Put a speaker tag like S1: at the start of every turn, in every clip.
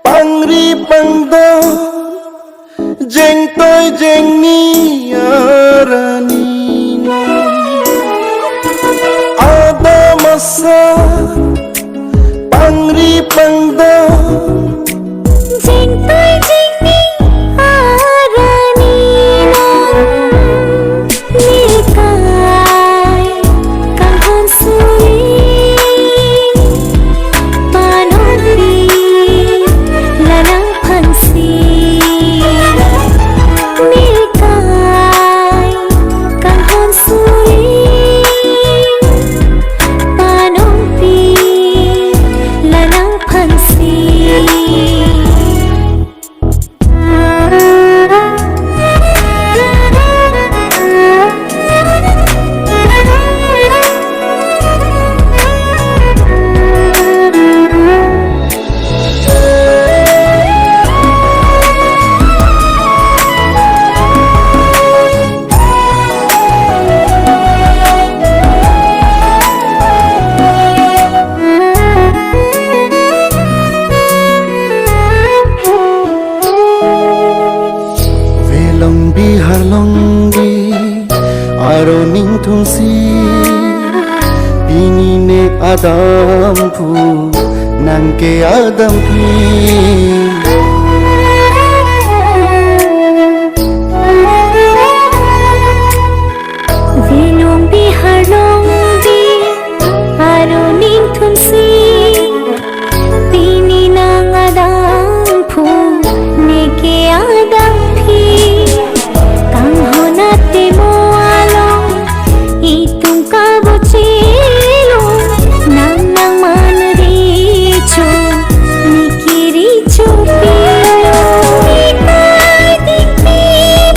S1: Pangri pangdo jeng toy jeng ni arani ada masa pangri pangdo
S2: jeng toy jeng ni arani nikai kahon suri
S1: Binine adamku nangke adamku
S2: Velong bihar longdi aroning tumsi Bini nang adampu neke adampi Kang honate mo along itung kabucilo nang manricho nikiricho pilo Ikay digmi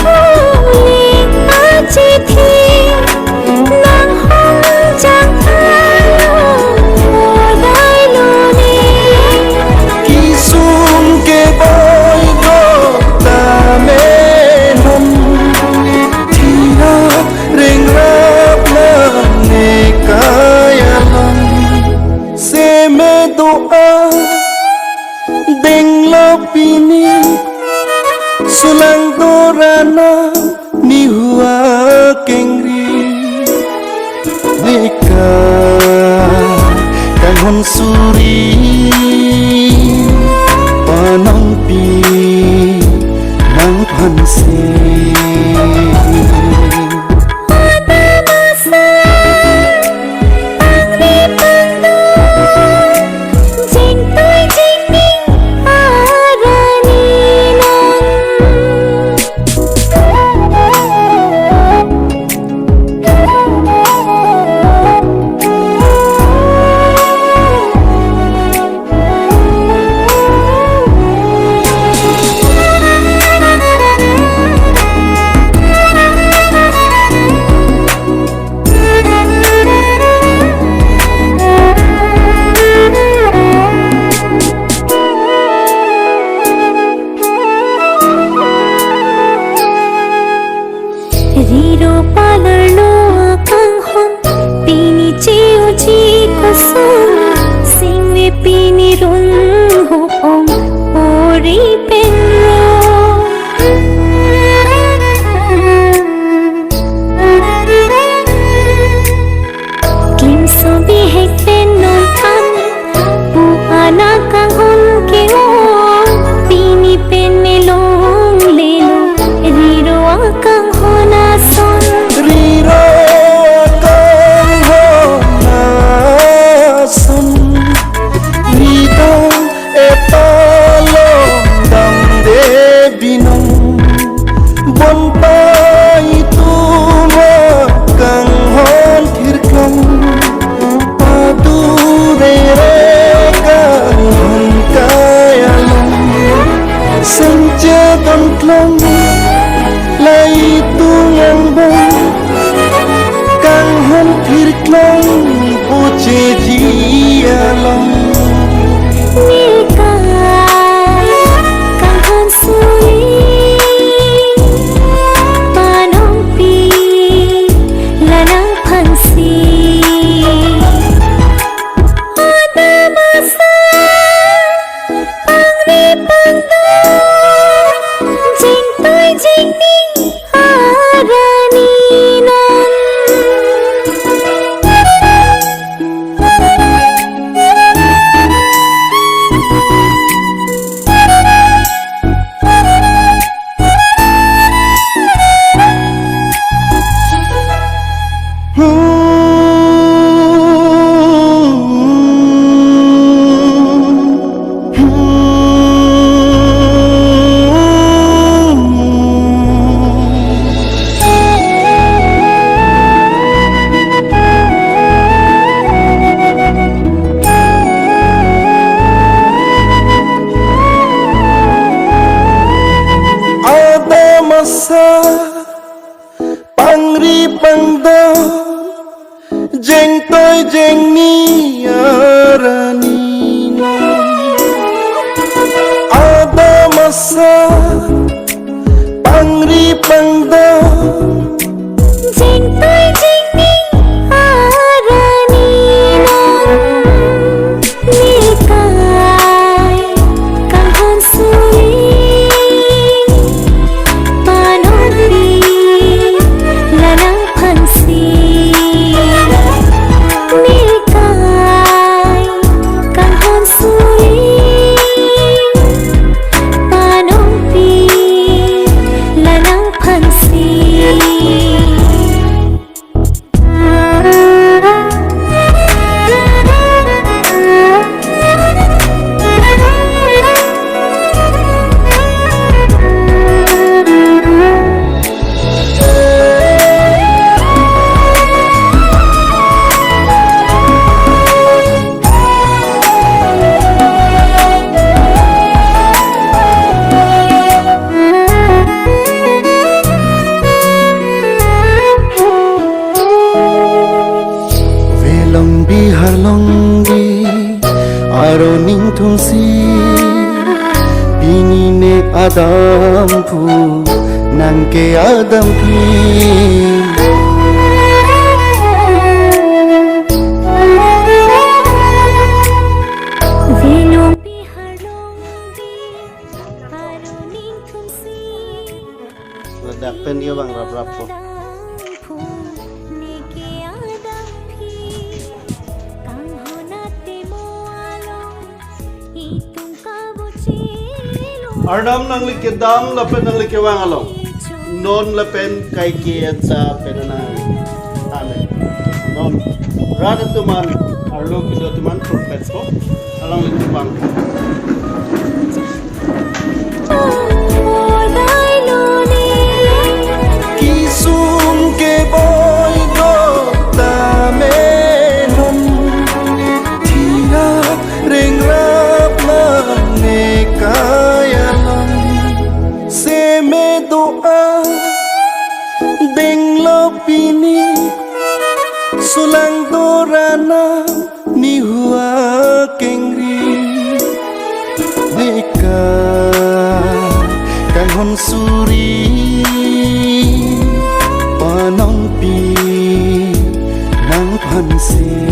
S2: buling achithi nang hongjang tayo oday luni
S1: Kisum ke boy go tame hum Tina ring rap na nekayalan Se me doa deng lapini Sulang dorana ni hua kengri Nika kahon suri panampi nang panse
S2: ada masa pangri pangdo jeng toy jeng ni arani Riro palar lo akang hon pini cheo chi kasum singwe pini run ho om ori penro kim so bi hek pen non tham pu anak kang hon ke o pini pen me long le lo
S1: binong bon pai tu kang hon thirkang padu re kang hon kayalong senja don klong lai tu ngang bong kang hon thirkang puche jialong pangri pangdo jeng toy jeng ni arani ada masa pangri pangdo
S2: jeng toy jeng ni arani nikai kang hon suri
S1: aroning thungsi pinine adam phu nangke adam pi ledak pen dia bang rap-rap po Ardam nang like dam lapen nang like wang along non lapen kai ke sa penana ane non rada tuman arlo kido tuman profets ko along like bang kisum ke boy do tamenon tira ring rap maneka deng lo pini sulang dorana ni hua kengri neka kan hon suri panong pi nang panse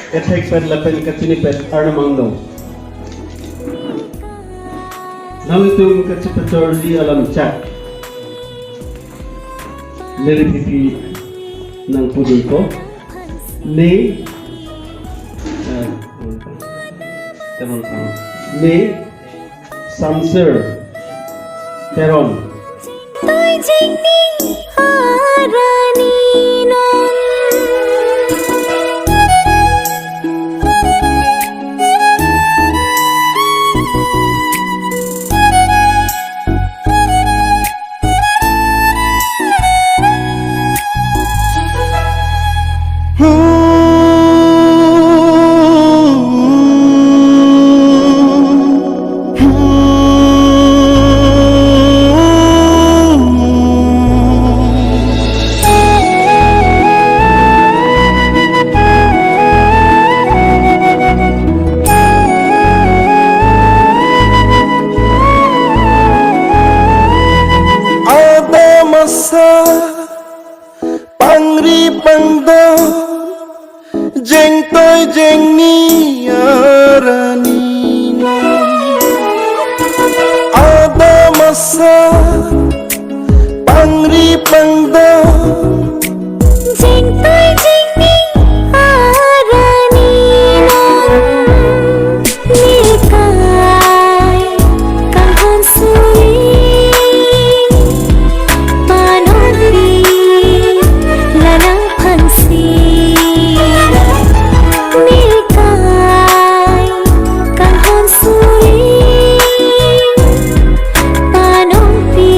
S1: Etek pen lepen kacini pen arnamang no. Nalitum kacipator di alam cak. Nilipipi ng pudul ko. Ni Ni Samsir Teron.
S2: Tôi chính ninh harani non.
S3: Pangri pangdo jeng toy jeng ni arani ada masa pangri pangdo
S2: Jeng tôi jeng ni harani non. Nikai kahon suri panori lanang pansi. Nikai kahon suri panori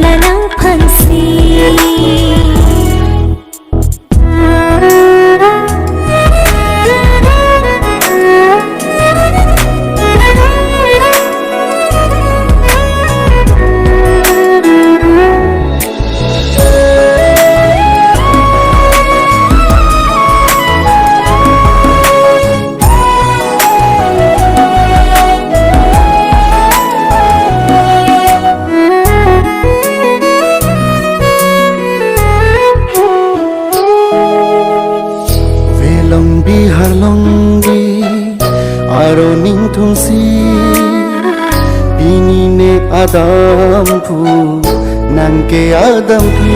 S2: lanang pansi.
S3: Harlonggi aro ning thungsi bini ne adam pu nangke adam pi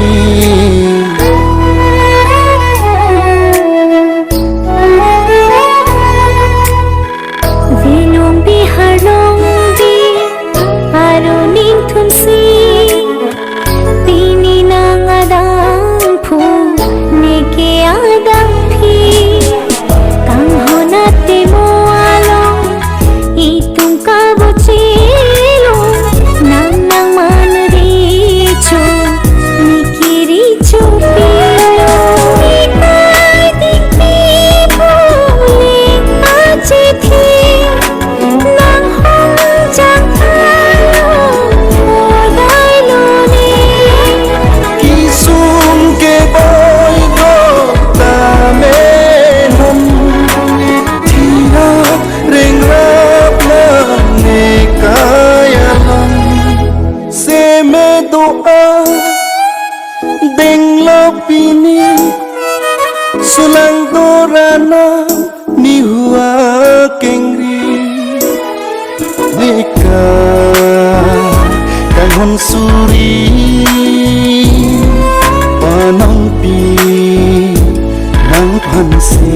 S2: Vilong bihar longgi aro ning thunsi pini nang adang phu neke adang phi kang honate mo along itung kabuchilo nang nang manricho nikiricho pilo ikay dikti buling machithi nang hongjang tayo modai luni
S3: kisum ke boy go tame nom tira ring rap na ne kaya lam se me doa deng lo pini sulang dorana ni hua kengri nika kang hon suri panang pi nang panse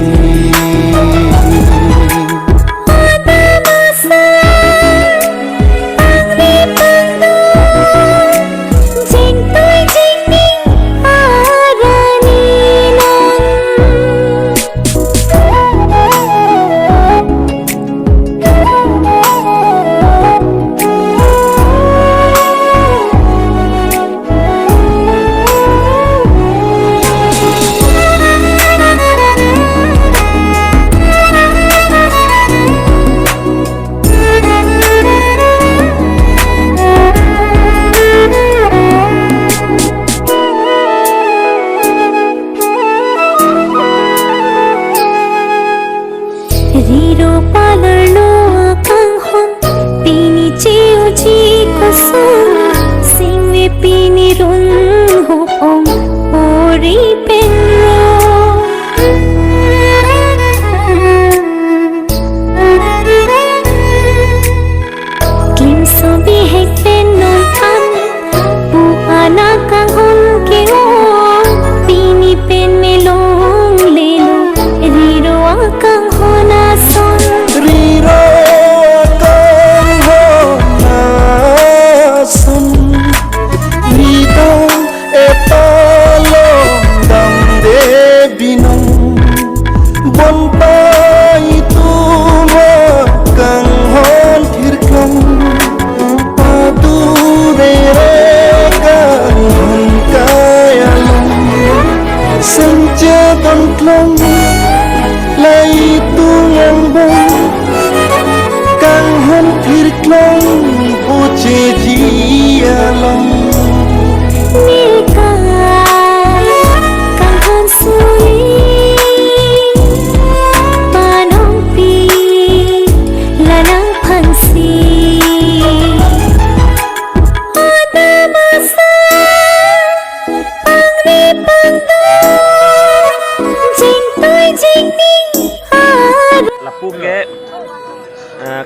S2: Riro palarlo kang hon pini chiu chi kusum singwe pini run hupong ori penro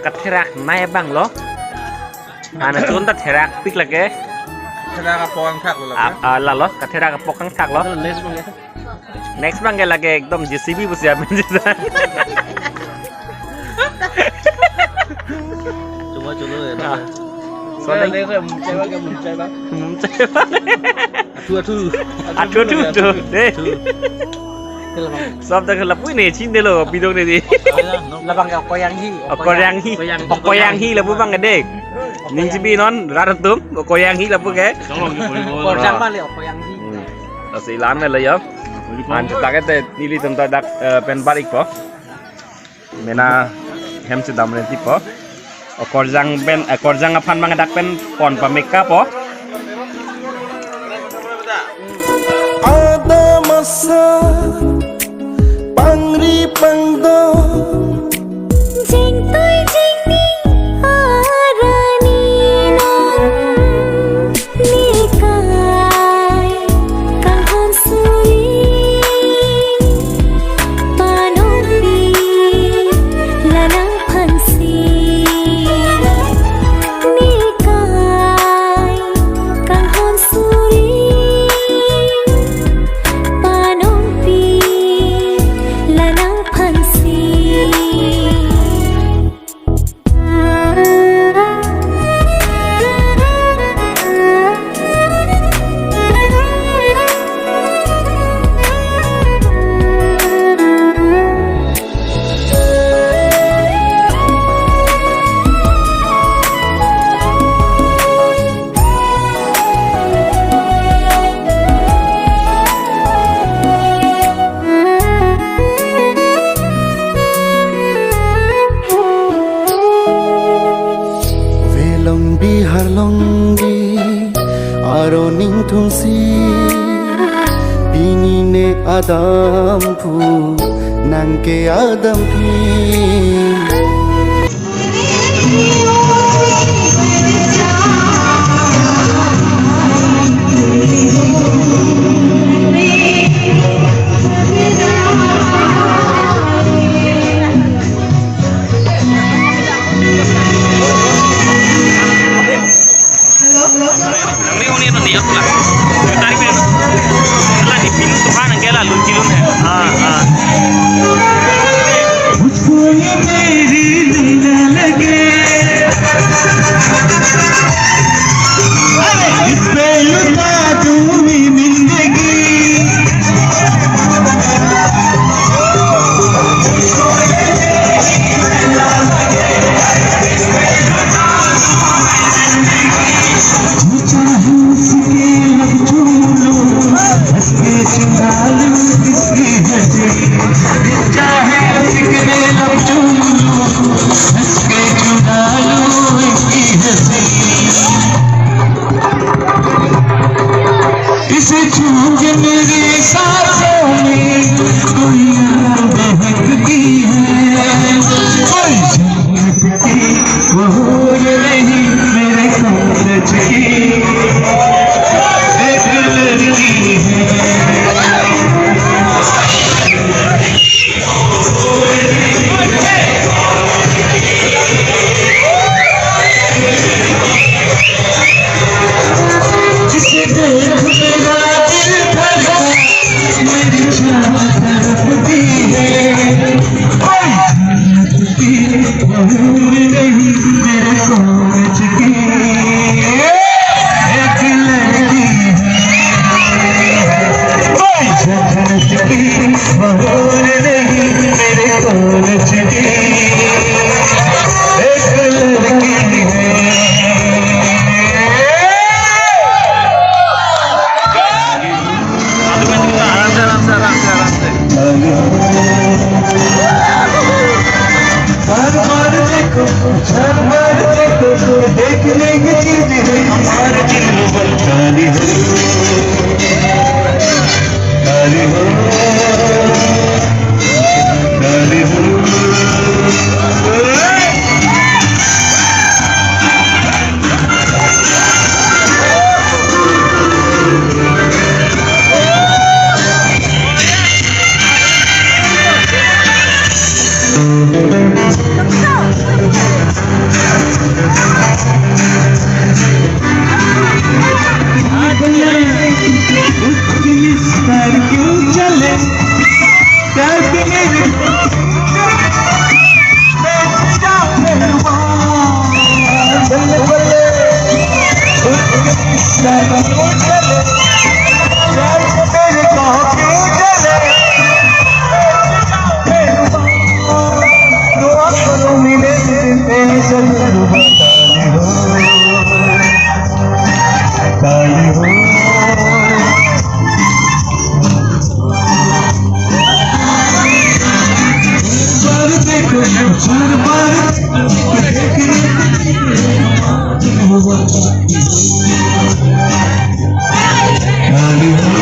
S4: katherak nai bang lo. Ana chun ta therak pik lage.
S5: Therak apong thak lo la.
S4: La lo katherak apokang thak lo. Next bang lage ekdom JCB busia menjita.
S5: Coba ya.
S4: So đây Atu deh. Sob dah kelap ini cinta lo bidong ni.
S5: Labang koyang hi.
S4: Koyang hi labu bang gedek. Ning cibi non raratum koyang hi labu ke.
S5: Koyang balik koyang hi.
S4: Silan lah ya. Anjir tak ada nili tentang dak pen balik po. Mena hem sedam nanti po. Korjang apaan bang dak pen pon pameka po.
S3: Ada masa pangri pangdo
S2: Jing tôi jing ni arani non Nikai kang hon suri Panopi lanang pansi Nikai kang hon suri Panopi lanang pansi
S3: velong bihar longgi aro ning thungsi binine adam phu nangke adam phi
S4: Nang ni uni tu dia pula. Tarik dia. Lah di pintu tu kan angela lunjilun hai.
S6: मुझको ये मेरी लीला लगे इस पे लुटा दूंगी जिंदगी इसे छूम के मेरे सांसों में कोई यार बहकती है कोई झलकती वो हो रही मेरे सूरज की एक लड़की है जिसे देख मेरा दिल भरा मेरी जान तड़पती है कोई झलकती भूल नहीं मेरे सोच की एक लड़की है कोई झलकती भूल नहीं मेरे सोच की एक लड़की है देखने की चीज है हमारे दिल में काली हो काली हो काली हो उसके निस्तार क्यों चले प्यार के मेरे बल्ले बल्ले उसके निस्तार क्यों चले प्यार के मेरे कहो क्यों चले दुआ करो मिले तेरे सल्लल्लाहु ताली हो बार देखो चार बार ताली हो ताली हो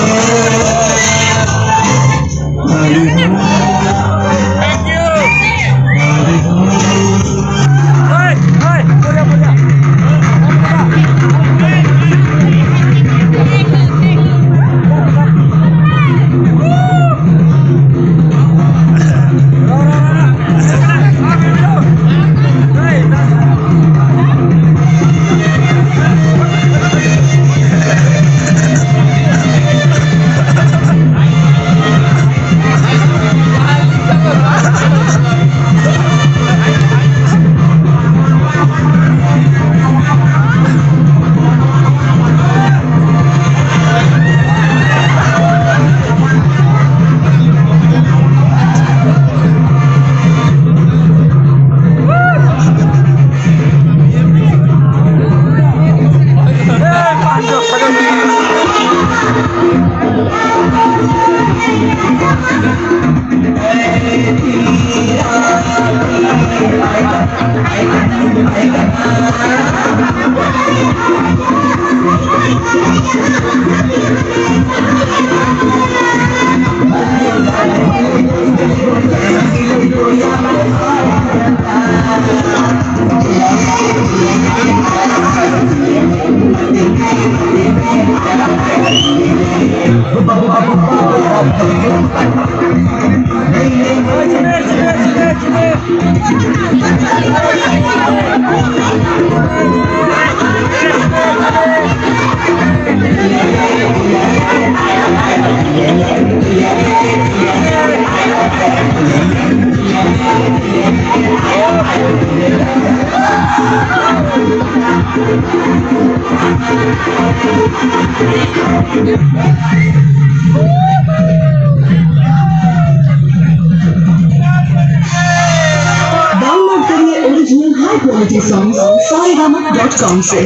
S7: डाउनलोड करिए ओरिजिनल हाई क्वालिटी सॉन्ग्स सारेगामा.com से।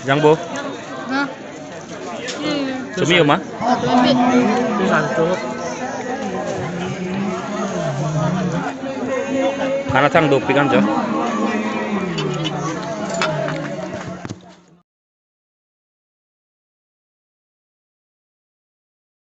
S4: Yang bu?
S8: Hah?
S4: Cumi mah?
S8: Cumi.
S5: Itu satu.
S4: Kana chang dok pikan jo.